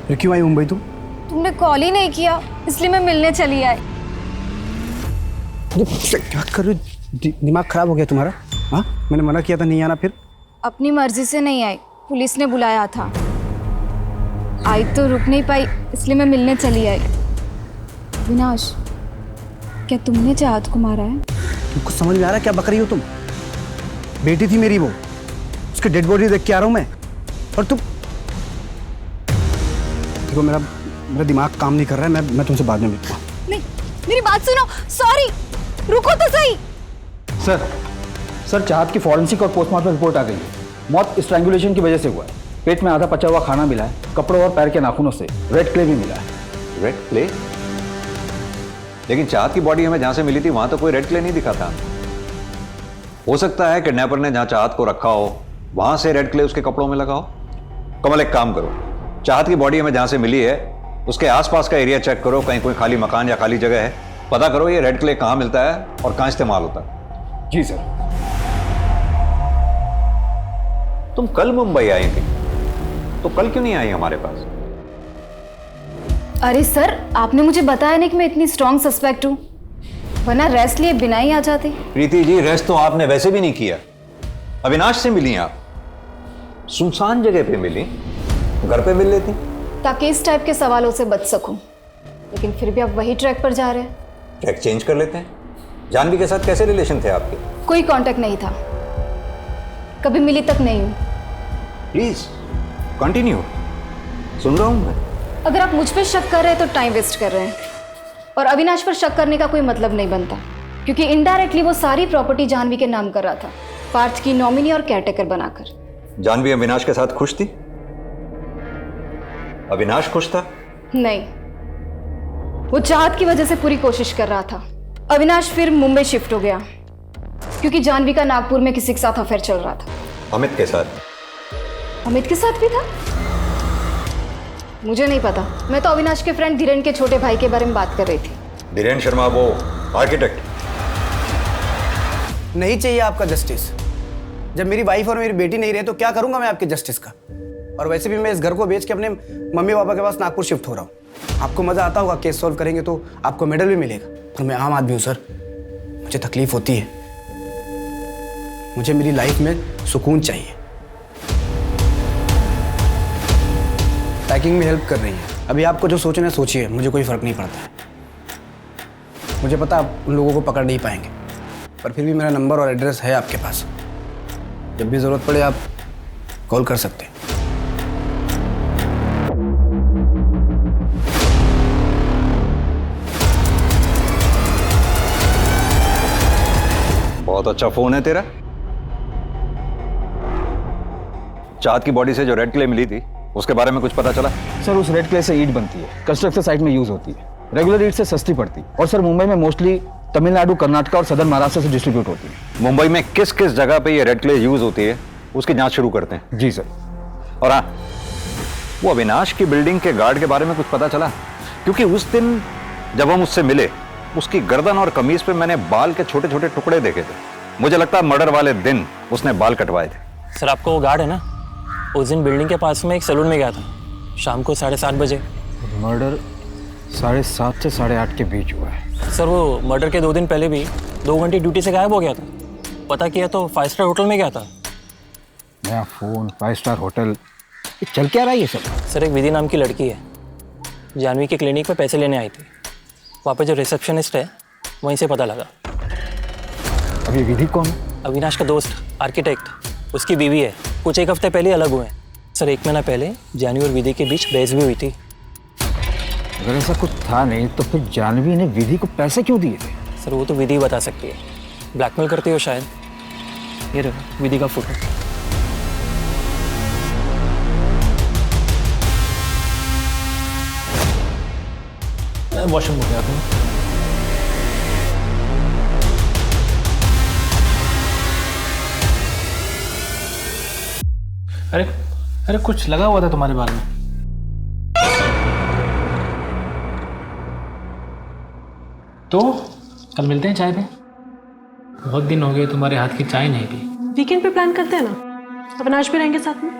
फिर क्यों आई मुंबई तू? तुमने कॉल ही नहीं किया, इसलिए मैं मिलने चली आई। क्या कर रही हो? दिमाग खराब हो गया तुम्हारा? हाँ मैंने मना किया था नहीं आना, फिर? अपनी मर्जी से नहीं आई, पुलिस ने बुलाया था। आई तो रुक नहीं पाई, इसलिए मैं मिलने चली आई। विनाश, क्या तुमने चाहत को मारा है? तुमको समझ में आ रहा है क्या बक रही हो तुम? बेटी थी मेरी वो, उसकी डेड बॉडी देख के आ रहा हूँ मैं, और तुम देखो मेरा दिमाग काम नहीं कर रहा है। मैं तुमसे बाद में मिलता हूँ। नहीं, मेरी बात सुनो। सॉरी, रुको तो सही। सर चाहत की फॉरेंसिक और पोस्टमार्टम रिपोर्ट आ गई है। मौत स्ट्रैंगुलेशन की वजह से हुआ है। पेट में आधा पचा हुआ खाना मिला है, कपड़ों और पैर के नाखूनों से रेड क्ले भी मिला है। Red clay? लेकिन चाहत की बॉडी हमें जहां से मिली थी वहां तो कोई रेड क्ले नहीं दिखा था। हो सकता है किडनैपर ने जहां चाहत को रखा हो वहां से रेड क्ले उसके कपड़ों में लगा हो। कमल एक काम करो, चाहत की बॉडी हमें जहां से मिली है उसके आसपास का एरिया चेक करो, कहीं कोई खाली मकान या खाली जगह है, पता करो ये रेड क्ले कहां मिलता है और कहां इस्तेमाल होता है। जी सर। तुम कल मुंबई आई थी तो कल क्यों नहीं आई हमारे पास? अरे सर, आपने मुझे बताया नहीं कि मैं इतनी स्ट्रॉन्ग सस्पेक्ट हूँ, वरना रेस्ट लिए बिना ही आ जाती। प्रीति जी रेस्ट तो आपने वैसे भी नहीं किया। अविनाश से मिली आप, सुनसान जगह पे मिली, घर पे मिल लेती ताकि इस टाइप के सवालों से बच सकूं। लेकिन फिर भी आप वही ट्रैक पर जा रहे हैं। ट्रैक चेंज कर लेते हैं। जानवी के साथ कैसे रिलेशन थे आपके? कोई कांटेक्ट नहीं था, कभी मिली तक नहीं हूं। प्लीज कंटिन्यू, सुन रहा हूं मैं। अगर आप मुझ पर शक कर रहे हैं तो टाइम वेस्ट कर रहे हैं, और अविनाश पर शक करने का कोई मतलब नहीं बनता, क्योंकि इनडायरेक्टली वो सारी प्रॉपर्टी जानवी के नाम कर रहा था, पार्थ की नॉमिनी और केयरटेकर बनाकर। जानवी अविनाश के साथ खुश थी? अविनाश खुश था? नहीं, वो चाहत की वजह से पूरी कोशिश कर रहा था। अविनाश फिर मुंबई शिफ्ट हो गया क्योंकि जानवी का नागपुर में किसी के साथ अफेयर चल रहा था। अमित के साथ? अमित के साथ भी था? मुझे नहीं पता, मैं तो अविनाश के फ्रेंड धीरेन के छोटे भाई के बारे में बात कर रही थी। धीरेन शर्मा, वो आर्किटेक्ट? नहीं चाहिए आपका जस्टिस। जब मेरी वाइफ और मेरी बेटी नहीं रहे तो क्या करूंगा मैं आपके जस्टिस का? और वैसे भी मैं इस घर को बेच के अपने मम्मी पापा के पास नागपुर शिफ्ट हो रहा हूँ। आपको मजा आता होगा, केस सॉल्व करेंगे तो आपको मेडल भी मिलेगा, पर मैं आम आदमी हूँ सर, मुझे तकलीफ होती है। मुझे मेरी लाइफ में सुकून चाहिए। पैकिंग में हेल्प कर रही है, अभी आपको जो सोचना है सोचिए, मुझे कोई फर्क नहीं पड़ता है। मुझे पता आप उन लोगों को पकड़ नहीं पाएंगे, पर फिर भी मेरा नंबर और एड्रेस है आपके पास। जब भी ज़रूरत पड़े आप कॉल कर सकते हैं। बहुत अच्छा फोन है तेरा। चाँद की बॉडी से जो रेड क्ले मिली थी उसके बारे में कुछ पता चला? सर उस रेड क्ले से ईंट बनती है, कंस्ट्रक्शन साइट में यूज होती है। रेगुलर ईंट से सस्ती पड़ती है और सर मुंबई में मोस्टली तमिलनाडु, कर्नाटक और सदर्न महाराष्ट्र से डिस्ट्रीब्यूट होती है। मुंबई में किस किस जगह पे ये रेड क्ले यूज होती है उसकी जांच शुरू करते हैं। जी सर। और हाँ, वो अविनाश की बिल्डिंग के गार्ड के बारे में कुछ पता चला? क्योंकि उस दिन जब हम उससे मिले उसकी गर्दन और कमीज पे मैंने बाल के छोटे छोटे टुकड़े देखे थे। मुझे लगता है मर्डर वाले दिन उसने बाल कटवाए थे। सर आपको वो गार्ड है ना, उस दिन बिल्डिंग के पास में एक सैलून में गया था शाम को 7:30 बजे। मर्डर 7:30 से 8:30 के बीच हुआ है। सर वो मर्डर के 2 दिन पहले भी 2 घंटे ड्यूटी से गायब हो गया था। पता किया तो 5 स्टार होटल में गया था। नया फोन, 5 स्टार होटल, ये चल क्या रहा है ये सब? सर एक विधि नाम की लड़की है, जानवी के क्लिनिक पे पैसे लेने आई थी। वहाँ पे जो रिसेप्शनिस्ट है वहीं से पता लगा। अभी विधि कौन? अविनाश का दोस्त, आर्किटेक्ट, उसकी बीवी है। कुछ 1 हफ्ते पहले अलग हुए हैं। सर 1 महीना पहले जानवी और विधि के बीच बहस भी हुई थी। अगर ऐसा कुछ था नहीं तो फिर जानवी ने विधि को पैसे क्यों दिए थे? सर वो तो विधि बता सकती है, ब्लैकमेल करती हो शायद। ये रहा विधि का फोटो। वॉशरूम हो गया था। अरे अरे कुछ लगा हुआ था तुम्हारे बाल में। तो कल मिलते हैं चाय पे। बहुत दिन हो गए तुम्हारे हाथ की चाय नहीं पी। वीकेंड पे प्लान करते हैं ना, अविनाश भी रहेंगे साथ में।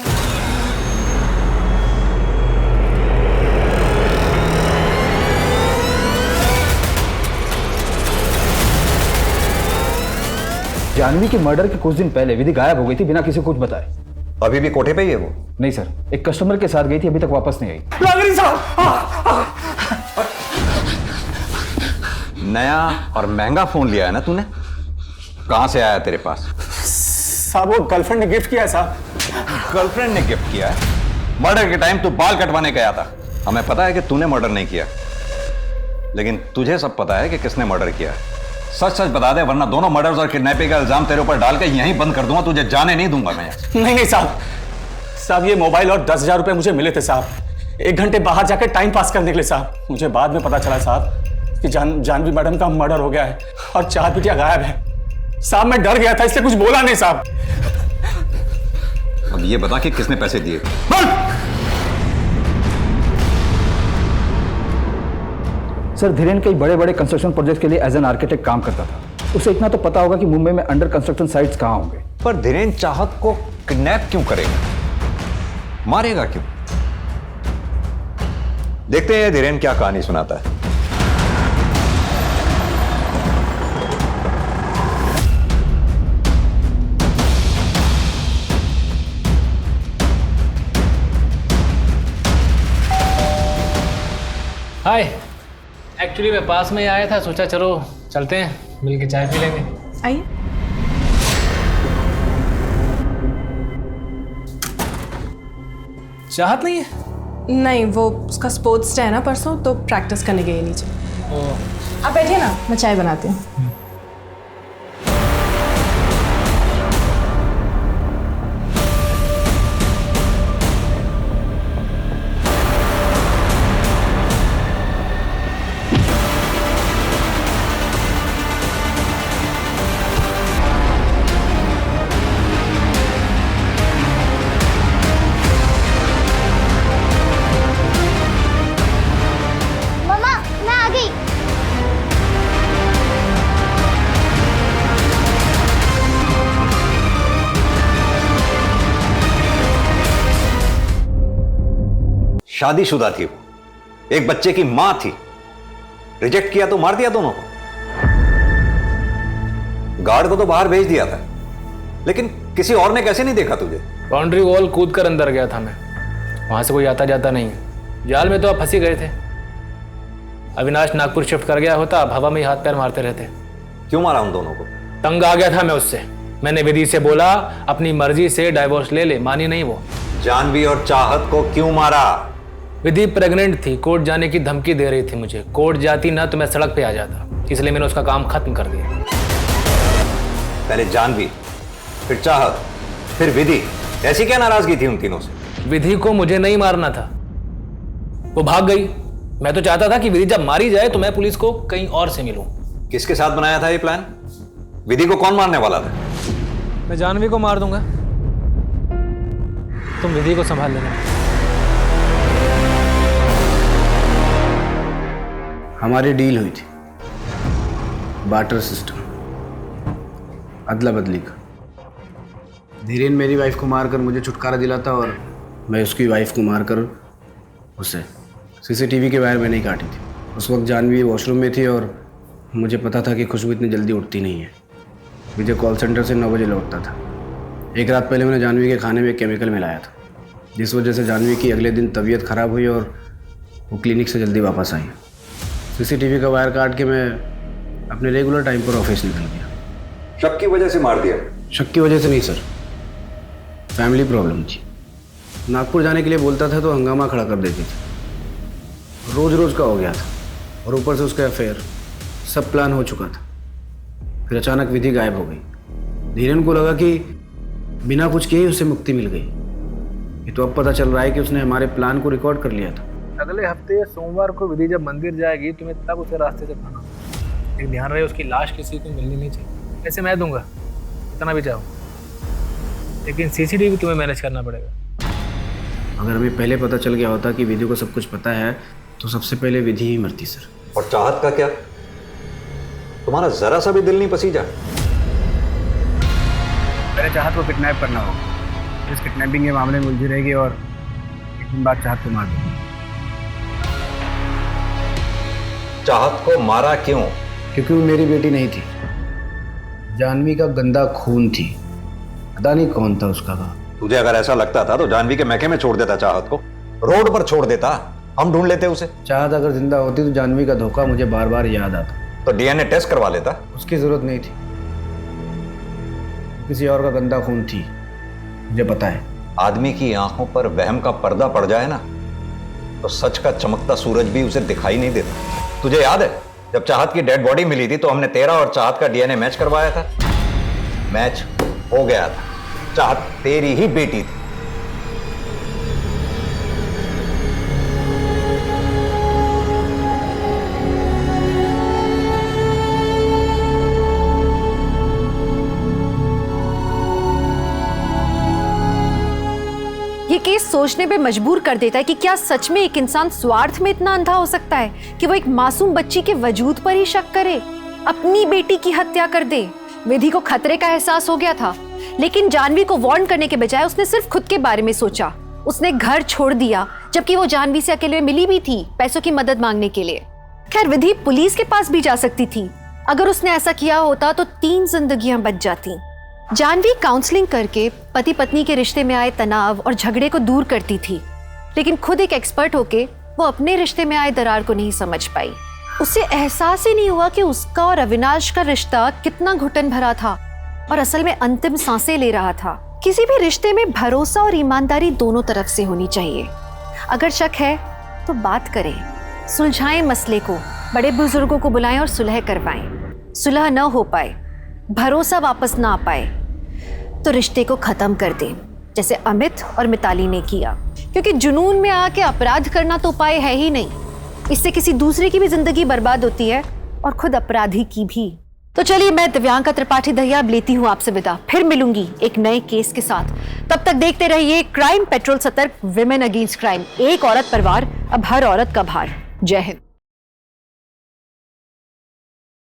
जानवी के मर्डर के कुछ दिन पहले विधि गायब हो गई थी बिना किसी को कुछ बताए। अभी भी कोठे पे ही है वो? नहीं सर, एक कस्टमर के साथ गई थी, अभी तक वापस नहीं आई। नया और महंगा फोन लिया है ना तूने? कहां से आया तेरे पास? साहब वो गर्लफ्रेंड ने गिफ्ट किया है साहब। गर्लफ्रेंड ने गिफ्ट किया है? मर्डर के टाइम तू बाल कटवाने गया था। हमें पता है कि तूने मर्डर नहीं किया, लेकिन तुझे सब पता है कि किसने मर्डर किया। सच सच बता दे, वरना दोनों मर्डर्स और किडनैपिंग का इल्जाम तेरे ऊपर डाल के यहीं बंद कर दूंगा। तुझे जाने नहीं दूंगा मैं। नहीं साहब ये मोबाइल और 10,000 रुपए मुझे मिले थे साहब, 1 घंटे बाहर जाकर टाइम पास करने के लिए साहब। मुझे बाद में पता चला साहब कि जानवी मैडम का मर्डर हो गया है और 4 बिटिया गायब है साहब। मैं डर गया था इसलिए कुछ बोला नहीं साहब। अब ये बता कि किसने पैसे दिए? सर धीरेन कई बड़े बड़े कंस्ट्रक्शन प्रोजेक्ट के लिए एज एन आर्किटेक्ट काम करता था। उसे इतना तो पता होगा कि मुंबई में अंडर कंस्ट्रक्शन साइट्स कहां होंगे। पर धीरेन चाहत को किडनैप क्यों करेगा? मारेगा क्यों? देखते हैं धीरेन क्या कहानी सुनाता है। हाय, एक्चुअली मैं पास में ही आया था, सोचा चलो चलते हैं मिल के चाय पी लेंगे। आइए। चाहत नहीं है? नहीं, वो उसका स्पोर्ट्स डे है ना परसों, तो प्रैक्टिस करने गए नीचे। आप बैठिए ना, मैं चाय बनाती हूँ। शादीशुदा थी वो, एक बच्चे की मां थी। रिजेक्ट किया तो मार दिया दोनों को। गार्ड को तो बाहर भेज दिया था, लेकिन किसी और ने कैसे नहीं देखा तुझे? बाउंड्री वॉल कूद कर अंदर गया था मैं, वहां से कोई आता जाता नहीं है। जाल में तो आप फंसी गए थे। अविनाश नागपुर शिफ्ट कर गया होता, अब हवा में ही हाथ पैर मारते रहते। क्यों मारा उन दोनों को? तंग आ गया था मैं उससे। मैंने विधि से बोला अपनी मर्जी से डाइवोर्स ले ले, मानी नहीं वो। जानवी और चाहत को क्यों मारा? विधि प्रेग्नेंट थी, कोर्ट जाने की धमकी दे रही थी मुझे। कोर्ट जाती ना तो मैं सड़क पे आ जाता, इसलिए मैंने उसका काम खत्म कर दिया। पहले जानवी, फिर चाहत, फिर विधि, ऐसी क्या नाराजगी थी उन तीनों से? विधि को मुझे नहीं मारना था, वो भाग गई। मैं तो चाहता था कि विधि जब मारी जाए तो मैं पुलिस को कहीं और से मिलूं। किसके साथ बनाया था ये प्लान? विधि को कौन मारने वाला था? मैं जानवी को मार दूंगा, तुम विधि को संभाल लेना। हमारी डील हुई थी, बार्टर सिस्टम, अदला बदली का। धीरेन मेरी वाइफ को मारकर मुझे छुटकारा दिलाता और मैं उसकी वाइफ को मारकर उसे। सीसीटीवी के वायर मैंने ही काटी थी। उस वक्त जानवी वॉशरूम में थी और मुझे पता था कि खुशबू इतनी जल्दी उठती नहीं है। विजय कॉल सेंटर से 9 बजे लौटता था। एक रात पहले मैंने जानवी के खाने में केमिकल मिलाया था, जिस वजह से जानवी की अगले दिन तबीयत खराब हुई और वो क्लिनिक से जल्दी वापस आई। सीसीटीवी का वायर काट के मैं अपने रेगुलर टाइम पर ऑफिस निकल गया। शक की वजह से मार दिया? शक की वजह से नहीं सर, फैमिली प्रॉब्लम थी। नागपुर जाने के लिए बोलता था तो हंगामा खड़ा कर देती थी। रोज रोज का हो गया था और ऊपर से उसका अफेयर। सब प्लान हो चुका था, फिर अचानक विधि गायब हो गई। धीरेन को लगा कि बिना कुछ किए उसे मुक्ति मिल गई। ये तो अब पता चल रहा है कि उसने हमारे प्लान को रिकॉर्ड कर लिया था। अगले हफ्ते सोमवार को विधि जब मंदिर जाएगी तुम्हें तब उसे रास्ते से भागना। एक ध्यान रहे उसकी लाश किसी को मिलनी नहीं चाहिए। ऐसे मैं दूंगा इतना भी चाहो, लेकिन सीसीटीवी तुम्हें मैनेज करना पड़ेगा। अगर हमें पहले पता चल गया होता कि विधि को सब कुछ पता है तो सबसे पहले विधि ही मरती सर। और चाहत का क्या? तुम्हारा जरा सा भी दिल नहीं पसीजा? पहले चाहत को किडनैप करना होगा। इस किडनैपिंग के मामले में उलझी रहेगी और एक दिन बाद चाहत को मार देगी। चाहत को मारा क्यों? क्योंकि वो मेरी बेटी नहीं थी, जानवी का गंदा खून थी। पता नहीं कौन था उसका बाप। तुझे अगर ऐसा लगता था तो जानवी के मैके में छोड़ देता, चाहत को रोड पर छोड़ देता, हम ढूंढ लेते उसे। चाहत अगर जिंदा होती तो जानवी का धोखा मुझे बार बार याद आता। तो डीएनए टेस्ट करवा लेता। उसकी जरूरत नहीं थी, किसी और का गंदा खून थी, मुझे पता है। आदमी की आंखों पर वहम का पर्दा पड़ जाए ना तो सच का चमकता सूरज भी उसे दिखाई नहीं देता। तुझे याद है जब चाहत की डेड बॉडी मिली थी तो हमने तेरा और चाहत का डीएनए मैच करवाया था? मैच हो गया था, चाहत तेरी ही बेटी थी। ये केस सोचने पे मजबूर कर देता है कि क्या सच में एक इंसान स्वार्थ में इतना अंधा हो सकता है कि वो एक मासूम बच्ची के वजूद पर ही शक करे, अपनी बेटी की हत्या कर दे। विधि को खतरे का एहसास हो गया था, लेकिन जानवी को वार्न करने के बजाय उसने सिर्फ खुद के बारे में सोचा। उसने घर छोड़ दिया जबकि वो जानवी से अकेले में मिली भी थी पैसों की मदद मांगने के लिए। खैर विधि पुलिस के पास भी जा सकती थी। अगर उसने ऐसा किया होता तो 3 जिंदगियां बच जाती। जानवी काउंसलिंग करके पति पत्नी के रिश्ते में आए तनाव और झगड़े को दूर करती थी, लेकिन खुद एक एक्सपर्ट होके वो अपने रिश्ते में आए दरार को नहीं समझ पाई। उसे एहसास ही नहीं हुआ कि उसका और अविनाश का रिश्ता कितना घुटन भरा था और असल में अंतिम सांसें ले रहा था। किसी भी रिश्ते में भरोसा और ईमानदारी दोनों तरफ से होनी चाहिए। अगर शक है तो बात करें, सुलझाएं मसले को, बड़े बुजुर्गों को बुलाएं और सुलह करवाएं। सुलह न हो पाए, भरोसा वापस ना आ पाए तो रिश्ते को खत्म कर दें, जैसे अमित और मिताली ने किया। क्योंकि जुनून में आके अपराध करना तो उपाय है ही नहीं, इससे किसी दूसरे की भी जिंदगी बर्बाद होती है और खुद अपराधी की भी। तो चलिए मैं दिव्यांका त्रिपाठी दहिया अब लेती हूँ आपसे विदा। फिर मिलूंगी एक नए केस के साथ। तब तक देखते रहिए क्राइम पेट्रोल, सतर्क, विमेन अगेंस्ट क्राइम। एक औरत पर वार, अब हर औरत का भार। जय हिंद।